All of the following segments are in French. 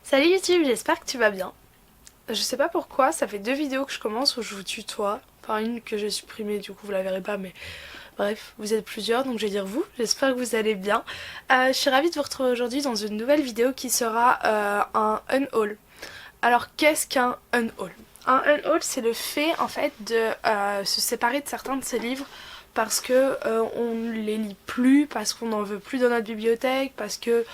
Salut YouTube, j'espère que tu vas bien. Je sais pas pourquoi, ça fait 2 vidéos que je commence où je vous tutoie. Enfin une que j'ai supprimée, du coup vous la verrez pas, mais bref, vous êtes plusieurs donc je vais dire vous. J'espère que vous allez bien. Je suis ravie de vous retrouver aujourd'hui dans une nouvelle vidéo qui sera un unhaul. Alors qu'est-ce qu'un unhaul? Un unhaul, c'est le fait en fait de se séparer de certains de ses livres parce que on ne les lit plus, parce qu'on n'en veut plus dans notre bibliothèque, parce que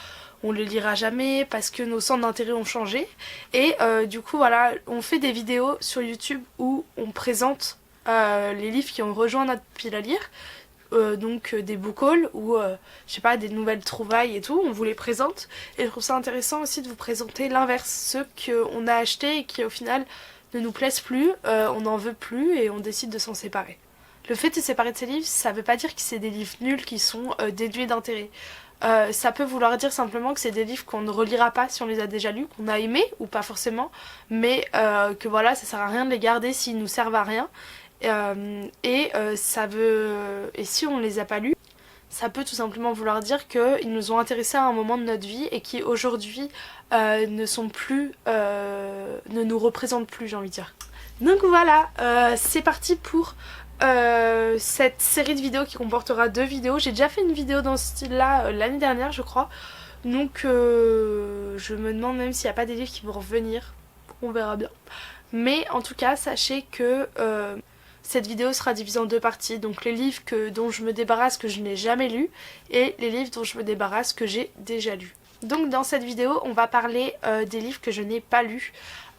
on le lira jamais, parce que nos centres d'intérêt ont changé. Et du coup voilà, on fait des vidéos sur YouTube où on présente les livres qui ont rejoint notre pile à lire. Donc des book hauls ou je sais pas, des nouvelles trouvailles et tout, on vous les présente. Et je trouve ça intéressant aussi de vous présenter l'inverse, ceux qu'on a achetés et qui au final ne nous plaisent plus, on n'en veut plus et on décide de s'en séparer. Le fait de se séparer de ces livres, ça veut pas dire que c'est des livres nuls qui sont dénués d'intérêt. Ça peut vouloir dire simplement que c'est des livres qu'on ne relira pas si on les a déjà lus, qu'on a aimés ou pas forcément, mais que voilà, ça sert à rien de les garder s'ils nous servent à rien. Et si on les a pas lus, ça peut tout simplement vouloir dire qu'ils nous ont intéressés à un moment de notre vie et qui aujourd'hui ne sont plus, ne nous représentent plus, j'ai envie de dire. Donc voilà, c'est parti pour cette série de vidéos qui comportera 2 vidéos. J'ai déjà fait une vidéo dans ce style-là l'année dernière, je crois. Donc je me demande même s'il n'y a pas des livres qui vont revenir. On verra bien. Mais en tout cas, sachez que cette vidéo sera divisée en 2 parties. Donc les livres dont je me débarrasse que je n'ai jamais lus et les livres dont je me débarrasse que j'ai déjà lus. Donc dans cette vidéo, on va parler des livres que je n'ai pas lus.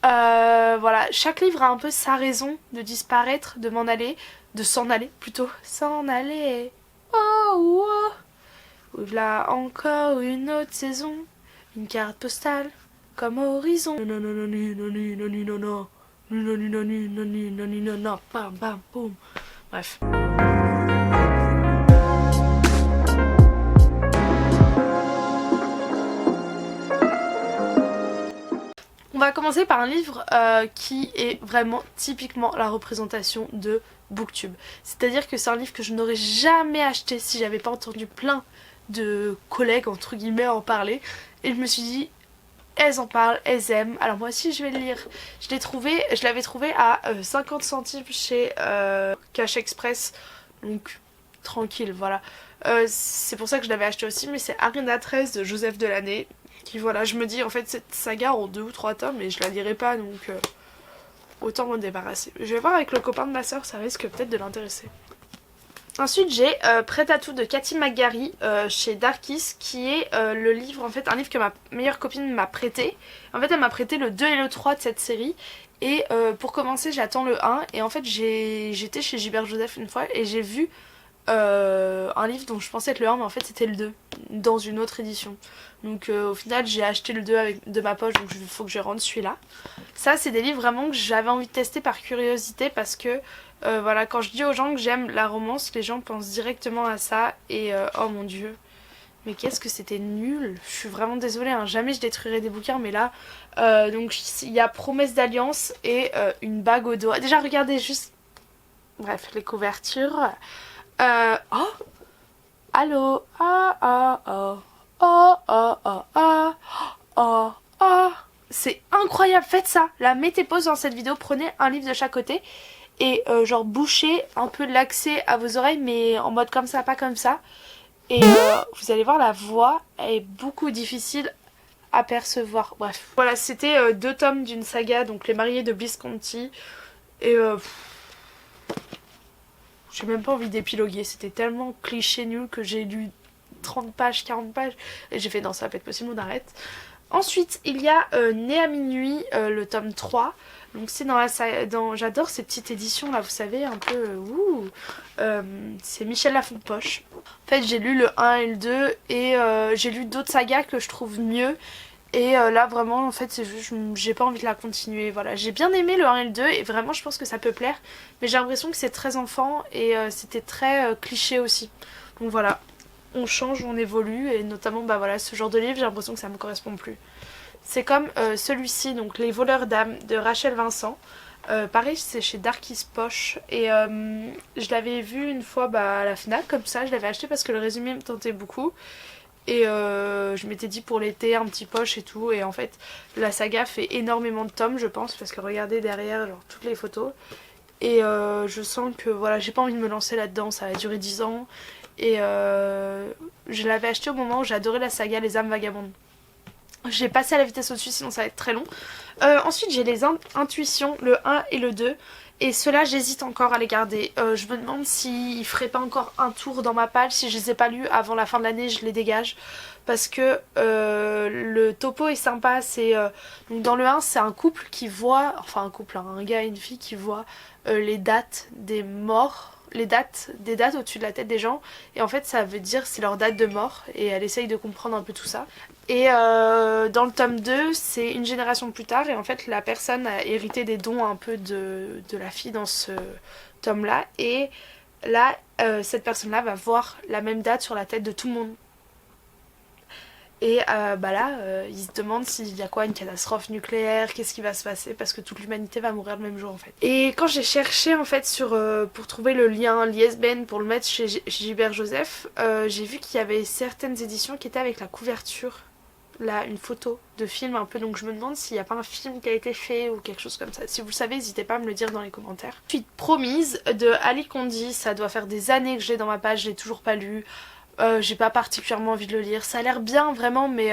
Voilà, chaque livre a un peu sa raison de disparaître, de m'en aller, de s'en aller plutôt. S'en aller. Oh, oh. Voilà encore une autre saison, une carte postale comme horizon. Non, non, non, non, non, non, non, non, non. Non, non, non, non, non, non, non, non, bam, bam, boum. Bref. On va commencer par un livre qui est vraiment typiquement la représentation de Booktube. C'est-à-dire que c'est un livre que je n'aurais jamais acheté si j'avais pas entendu plein de collègues entre guillemets en parler. Et je me suis dit, elles en parlent, elles aiment, alors moi aussi je vais le lire. Je l'avais trouvé à 50 centimes chez Cash Express, donc tranquille, voilà. C'est pour ça que je l'avais acheté aussi, mais c'est Arena 13 de Joseph Delaney, qui voilà, je me dis en fait cette saga en 2 ou 3 tomes et je la lirai pas, donc autant m'en débarrasser. Je vais voir avec le copain de ma soeur, ça risque peut-être de l'intéresser. Ensuite j'ai Prêt à tout de Cathy McGarry chez Darkis, qui est le livre, en fait un livre que ma meilleure copine m'a prêté. En fait elle m'a prêté le 2 et le 3 de cette série. Et pour commencer j'attends le 1 et en fait j'étais chez Gilbert Joseph une fois et j'ai vu un livre dont je pensais être le 1 mais en fait c'était le 2 dans une autre édition. Donc au final j'ai acheté le 2 de ma poche, donc il faut que je rentre celui-là. Ça c'est des livres vraiment que j'avais envie de tester par curiosité parce que voilà, quand je dis aux gens que j'aime la romance, les gens pensent directement à ça et oh mon dieu, mais qu'est-ce que c'était nul. Je suis vraiment désolée, hein. Jamais je détruirai des bouquins, mais là donc il y a Promesse d'alliance et une bague au doigt. Déjà regardez juste, bref, les couvertures. Oh, allô, ah ah oh, oh oh oh oh oh oh, c'est incroyable, faites ça. Là, mettez pause dans cette vidéo, prenez un livre de chaque côté et genre bouchez un peu l'accès à vos oreilles, mais en mode comme ça, pas comme ça. Et vous allez voir, la voix est beaucoup difficile à percevoir. Bref, voilà, c'était 2 tomes d'une saga, donc Les Mariés de Visconti. Et j'ai même pas envie d'épiloguer, c'était tellement cliché nul que j'ai lu 30 pages, 40 pages et j'ai fait non, ça va pas être possible, on arrête. Ensuite il y a Né à minuit, le tome 3. Donc c'est j'adore ces petites éditions là, vous savez, un peu c'est Michel Lafonpoche. En fait j'ai lu le 1 et le 2 et j'ai lu d'autres sagas que je trouve mieux. Et là vraiment en fait c'est juste, j'ai pas envie de la continuer, voilà. J'ai bien aimé le 1 et le 2 et vraiment je pense que ça peut plaire. Mais j'ai l'impression que c'est très enfant et c'était très cliché aussi. Donc voilà, on change, on évolue et notamment bah voilà, ce genre de livre j'ai l'impression que ça me correspond plus. C'est comme celui-ci, donc Les voleurs d'âmes de Rachel Vincent. Pareil, c'est chez Darkis Poche et je l'avais vu une fois à la Fnac comme ça, je l'avais acheté parce que le résumé me tentait beaucoup. Et je m'étais dit pour l'été un petit poche et tout, et en fait la saga fait énormément de tomes je pense, parce que regardez derrière genre toutes les photos. Et je sens que voilà, j'ai pas envie de me lancer là-dedans, ça va durer 10 ans. Et je l'avais acheté au moment où j'adorais la saga Les âmes vagabondes. J'ai passé à la vitesse au-dessus, sinon ça va être très long. Ensuite j'ai les intuitions, le 1 et le 2. Et ceux-là j'hésite encore à les garder. Je me demande s'ils feraient pas encore un tour dans ma palle. Si je les ai pas lus avant la fin de l'année, je les dégage. Parce que le topo est sympa. Donc dans le 1 c'est un couple qui voit, enfin un couple, hein, un gars et une fille qui voient les dates des morts, des dates au-dessus de la tête des gens, et en fait ça veut dire c'est leur date de mort, et elle essaye de comprendre un peu tout ça. Et dans le tome 2 c'est une génération plus tard, et en fait la personne a hérité des dons un peu de la fille dans ce tome là, et là cette personne là va voir la même date sur la tête de tout le monde. Et bah là, ils se demandent s'il y a quoi, une catastrophe nucléaire, qu'est-ce qui va se passer, parce que toute l'humanité va mourir le même jour en fait. Et quand j'ai cherché en fait pour trouver le lien l'ISBN pour le mettre chez Gilbert Joseph, j'ai vu qu'il y avait certaines éditions qui étaient avec la couverture, là, une photo de film un peu, donc je me demande s'il n'y a pas un film qui a été fait ou quelque chose comme ça. Si vous le savez, n'hésitez pas à me le dire dans les commentaires. Suite Promise de Ali Kondi, ça doit faire des années que j'ai dans ma page, je l'ai toujours pas lu. J'ai pas particulièrement envie de le lire. Ça a l'air bien vraiment, mais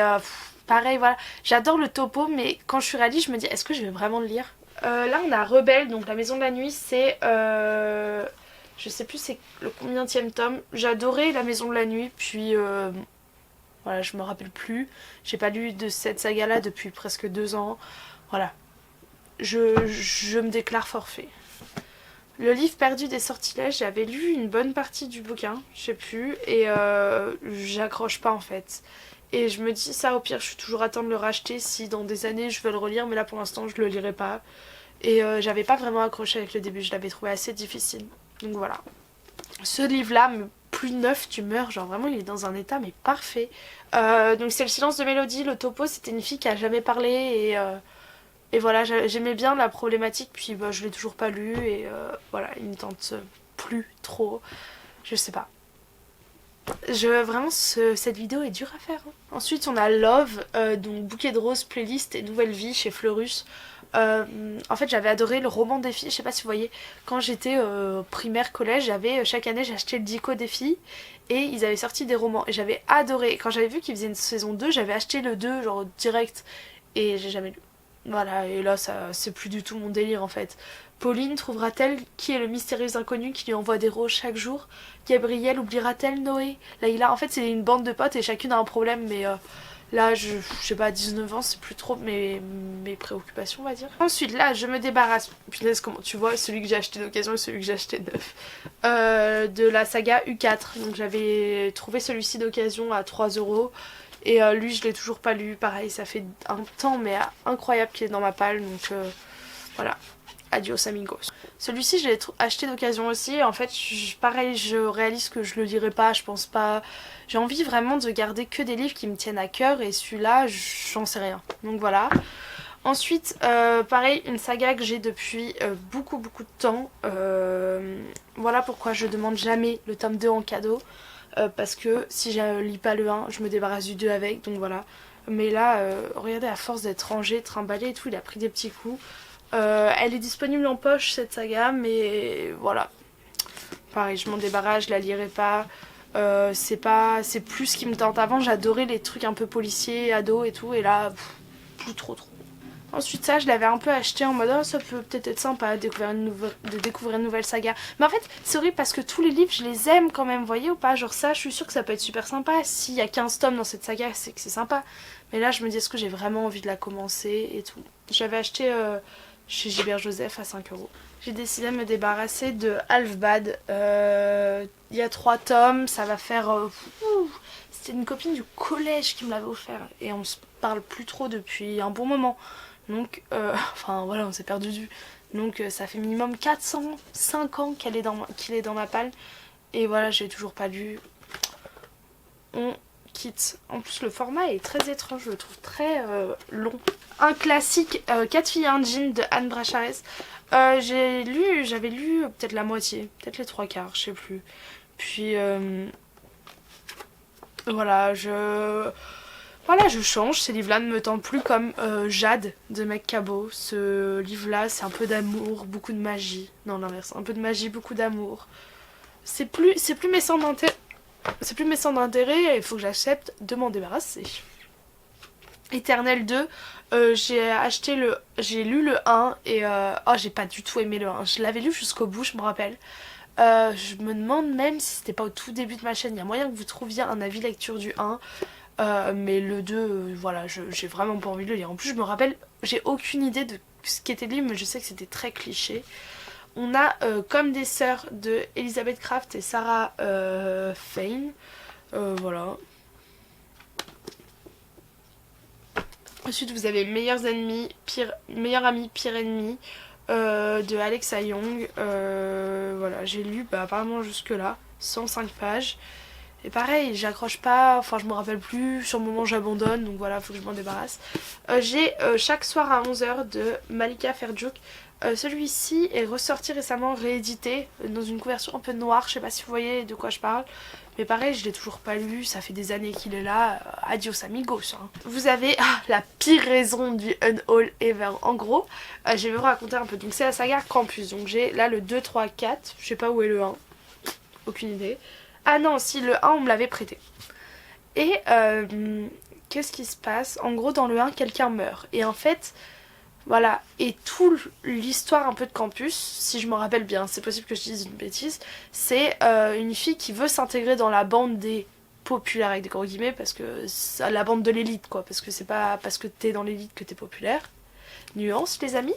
pareil voilà. J'adore le topo, mais quand je suis réaliste, je me dis est-ce que je vais vraiment le lire. Là on a Rebelle, donc la maison de la nuit, c'est je sais plus c'est le combienième tome. J'adorais la maison de la nuit, puis voilà, je me rappelle plus. J'ai pas lu de cette saga là depuis presque 2 ans. Voilà. Je me déclare forfait. Le livre perdu des sortilèges, j'avais lu une bonne partie du bouquin, je sais plus, et j'accroche pas en fait. Et je me dis ça au pire, je suis toujours à temps de le racheter si dans des années je veux le relire, mais là pour l'instant je le lirai pas. Et j'avais pas vraiment accroché avec le début, je l'avais trouvé assez difficile. Donc voilà. Ce livre là, plus neuf tu meurs, genre vraiment il est dans un état mais parfait. Donc c'est Le silence de Mélodie, le topo c'était une fille qui a jamais parlé et voilà, j'aimais bien la problématique, puis bah, je l'ai toujours pas lu, et voilà, il me tente plus trop, je sais pas. Vraiment, cette vidéo est dure à faire. Hein. Ensuite, on a Love, donc Bouquet de roses, playlist et nouvelle vie chez Fleurus. En fait, j'avais adoré le roman des filles, je sais pas si vous voyez, quand j'étais primaire, collège, chaque année j'achetais le dico des filles, et ils avaient sorti des romans, et j'avais adoré. Quand j'avais vu qu'ils faisaient une saison 2, j'avais acheté le 2, genre direct, et j'ai jamais lu. Voilà, et là, ça c'est plus du tout mon délire en fait. Pauline trouvera-t-elle qui est le mystérieux inconnu qui lui envoie des roses chaque jour? Gabrielle oubliera-t-elle Noé? Là, en fait, c'est une bande de potes et chacune a un problème, mais là, je sais pas, à 19 ans, c'est plus trop mes préoccupations, on va dire. Ensuite, là, je me débarrasse. Punaise, comment tu vois, celui que j'ai acheté d'occasion et celui que j'ai acheté neuf. De la saga U4. Donc, j'avais trouvé celui-ci d'occasion à 3 €. Et lui je l'ai toujours pas lu, pareil ça fait un temps mais incroyable qu'il est dans ma palle, donc voilà, adios amigos. Celui-ci je l'ai acheté d'occasion aussi, en fait pareil je réalise que je le lirai pas, je pense pas, j'ai envie vraiment de garder que des livres qui me tiennent à cœur, et celui-là j'en sais rien, donc voilà. Ensuite, pareil, une saga que j'ai depuis beaucoup de temps, voilà pourquoi je demande jamais le tome 2 en cadeau. Parce que si je lis pas le 1, je me débarrasse du 2 avec, donc voilà. Mais là, regardez, à force d'être rangé, trimballé et tout, il a pris des petits coups. Elle est disponible en poche cette saga, mais voilà. Pareil, je m'en débarrasse, je la lirai pas. C'est plus ce qui me tente. Avant, j'adorais les trucs un peu policiers, ados et tout, et là, plus trop. Ensuite ça je l'avais un peu acheté en mode oh, ça peut peut-être être sympa de découvrir une nouvelle saga. Mais en fait c'est horrible parce que tous les livres je les aime quand même, voyez ou pas. Genre ça je suis sûre que ça peut être super sympa. S'il y a 15 tomes dans cette saga c'est que c'est sympa. Mais là je me dis est-ce que j'ai vraiment envie de la commencer et tout. J'avais acheté chez Gilbert Joseph à 5 €. J'ai décidé de me débarrasser de Halfbad. Il y a 3 tomes, ça va faire... C'était une copine du collège qui me l'avait offert. Et on se parle plus trop depuis un bon moment. Donc, enfin voilà, on s'est perdu de vue. Donc ça fait minimum 405 ans qu'il est dans ma palle. Et voilà, j'ai toujours pas lu. On quitte. En plus, le format est très étrange, je le trouve très long. Un classique, 4 filles et un jean de Anne Brachares. J'avais lu peut-être la moitié, peut-être les 3/4, je sais plus. Puis Voilà, voilà, je change. Ces livres-là ne me tentent plus comme Jade de Meg Cabot. Ce livre-là, c'est un peu d'amour, beaucoup de magie. Non, l'inverse, un peu de magie, beaucoup d'amour. C'est plus mes centres d'intérêt. C'est plus mes centres d'intérêt et il faut que j'accepte de m'en débarrasser. Éternel 2, j'ai lu le 1 et oh, j'ai pas du tout aimé le 1. Je l'avais lu jusqu'au bout, je me rappelle. Je me demande même si c'était pas au tout début de ma chaîne. Il y a moyen que vous trouviez un avis lecture du 1. Mais le 2, voilà, j'ai vraiment pas envie de le lire. En plus, je me rappelle, j'ai aucune idée de ce qu'était le livre, mais je sais que c'était très cliché. On a Comme des sœurs de Elizabeth Craft et Sarah Fane. Voilà. Ensuite, vous avez Meilleurs amis, Meilleur ami, pire ennemi de Alexa Young. Voilà, j'ai lu apparemment jusque-là, 105 pages. Et pareil, j'accroche pas, enfin je me rappelle plus, sur le moment j'abandonne, donc voilà, faut que je m'en débarrasse. J'ai Chaque soir à 11h de Malika Ferjouk. Celui-ci est ressorti récemment, réédité, dans une couverture un peu noire, je sais pas si vous voyez de quoi je parle. Mais pareil, je l'ai toujours pas lu, ça fait des années qu'il est là, adios amigos. Hein. Vous avez la pire raison du unhaul ever. En gros, je vais vous raconter un peu, donc c'est la saga Campus, donc j'ai là le 2, 3, 4, je sais pas où est le 1, aucune idée. Ah non, si, le 1 on me l'avait prêté. Et qu'est-ce qui se passe? En gros, dans le 1, quelqu'un meurt. Et en fait, voilà. Et toute l'histoire un peu de Campus, si je me rappelle bien, c'est possible que je dise une bêtise, c'est une fille qui veut s'intégrer dans la bande des populaires, avec des gros guillemets, parce que c'est la bande de l'élite, quoi. Parce que c'est pas parce que t'es dans l'élite que t'es populaire. Nuance, les amis.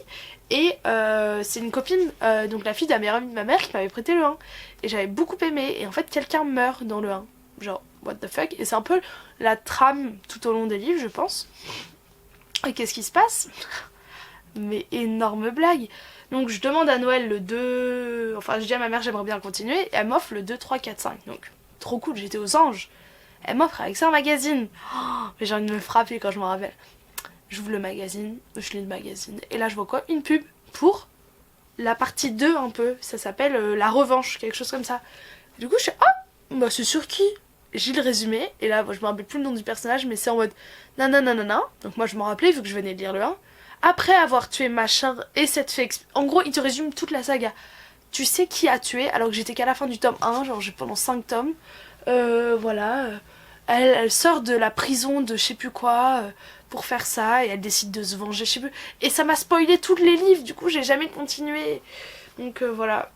Et c'est une copine, donc la fille d'un meilleur ami de ma mère, qui m'avait prêté le 1. Et j'avais beaucoup aimé. Et en fait, quelqu'un meurt dans le 1. Genre, what the fuck. Et c'est un peu la trame tout au long des livres, je pense. Et qu'est-ce qui se passe? Mais énorme blague. Donc je demande à Noël le 2... Enfin, je dis à ma mère, j'aimerais bien continuer. Et elle m'offre le 2, 3, 4, 5. Donc, trop cool, j'étais aux anges. Elle m'offre avec ça un magazine. Oh, mais j'ai envie de me frapper quand je m'en rappelle. J'ouvre le magazine, je lis le magazine, et là je vois quoi? Une pub pour la partie 2 un peu, ça s'appelle La Revanche, quelque chose comme ça. Du coup je fais, ah, bah c'est sur qui? J'ai le résumé, et là je me rappelle plus le nom du personnage, mais c'est en mode nanana, donc moi je m'en rappelais vu que je venais de lire le 1. Après avoir tué machin et cette fée, en gros il te résume toute la saga. Tu sais qui a tué, alors que j'étais qu'à la fin du tome 1, genre j'ai pendant 5 tomes. Voilà, elle sort de la prison de je sais plus quoi pour faire ça et elle décide de se venger, je sais plus. Et ça m'a spoilé tous les livres, du coup j'ai jamais continué. Donc voilà.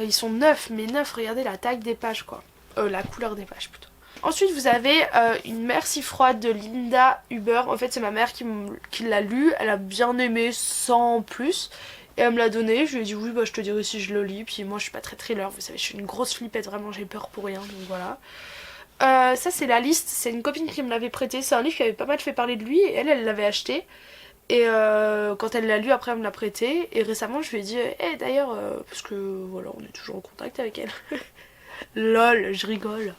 Ils sont 9, mais 9, regardez la taille des pages quoi. La couleur des pages plutôt. Ensuite vous avez Une mer si froide de Linda Huber. En fait c'est ma mère qui l'a lu, elle a bien aimé sans plus. Et elle me l'a donné, je lui ai dit oui bah je te dirai si je le lis. Puis moi je suis pas très thriller, vous savez je suis une grosse flippette, vraiment j'ai peur pour rien, donc voilà. Ça c'est la liste, c'est une copine qui me l'avait prêté, c'est un livre qui avait pas mal fait parler de lui et elle l'avait acheté. Et quand elle l'a lu après elle me l'a prêté et récemment je lui ai dit hey, d'ailleurs parce que voilà on est toujours en contact avec elle. Lol, je rigole.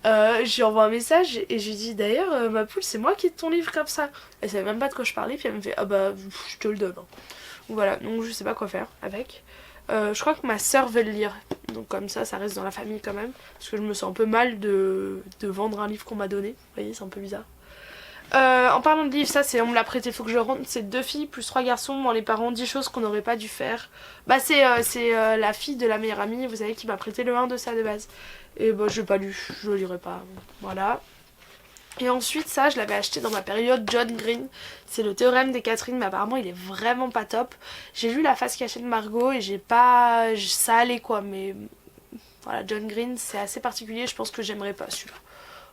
Je lui envoie un message et je lui dis d'ailleurs ma poule c'est moi qui ai ton livre comme ça. Elle savait même pas de quoi je parlais puis elle me fait ah bah je te le donne. Voilà, donc je sais pas quoi faire avec. Je crois que ma soeur veut le lire, donc comme ça reste dans la famille quand même, parce que je me sens un peu mal de vendre un livre qu'on m'a donné, vous voyez c'est un peu bizarre. En parlant de livres, ça c'est on me l'a prêté, faut que je rentre, c'est 2 filles plus 3 garçons, moi les parents, 10 choses qu'on n'aurait pas dû faire. Bah c'est la fille de la meilleure amie, vous savez, qui m'a prêté le 1 de ça de base. Et bah je l'ai pas lu, je le lirai pas, voilà. Et ensuite ça je l'avais acheté dans ma période John Green, c'est le théorème des Catherine mais apparemment il est vraiment pas top. J'ai lu la face cachée de Margot et j'ai pas... ça allait quoi mais voilà John Green c'est assez particulier, je pense que j'aimerais pas celui-là.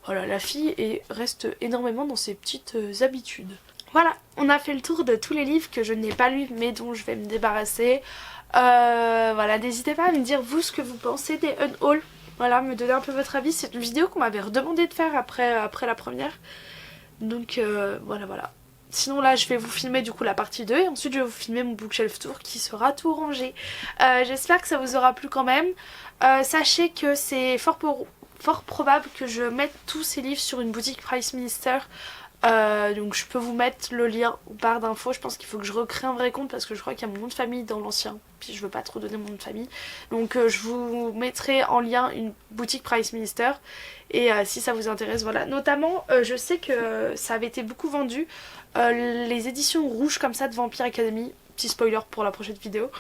Voilà la fille reste énormément dans ses petites habitudes. Voilà on a fait le tour de tous les livres que je n'ai pas lus mais dont je vais me débarrasser. Voilà n'hésitez pas à me dire vous ce que vous pensez des unhauls. Voilà, me donner un peu votre avis. C'est une vidéo qu'on m'avait redemandé de faire après la première. Donc voilà. Sinon là je vais vous filmer du coup la partie 2 et ensuite je vais vous filmer mon bookshelf tour qui sera tout rangé. J'espère que ça vous aura plu quand même. Sachez que c'est fort probable que je mette tous ces livres sur une boutique Price Minister Donc je peux vous mettre le lien en barre d'infos. Je pense qu'il faut que je recrée un vrai compte parce que je crois qu'il y a mon nom de famille dans l'ancien. Puis je veux pas trop donner mon nom de famille. Donc je vous mettrai en lien une boutique Price Minister. Et si ça vous intéresse, voilà. Notamment, je sais que ça avait été beaucoup vendu. Les éditions rouges comme ça de Vampire Academy. Petit spoiler pour la prochaine vidéo.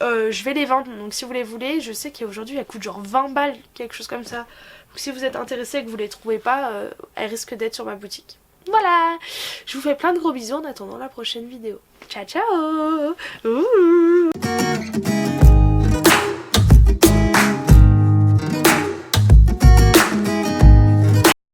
Je vais les vendre, donc si vous les voulez, je sais qu'aujourd'hui elles coûtent genre 20 balles, quelque chose comme ça. Donc si vous êtes intéressé et que vous les trouvez pas, elles risquent d'être sur ma boutique. Voilà, je vous fais plein de gros bisous en attendant la prochaine vidéo. Ciao ciao. Ouh.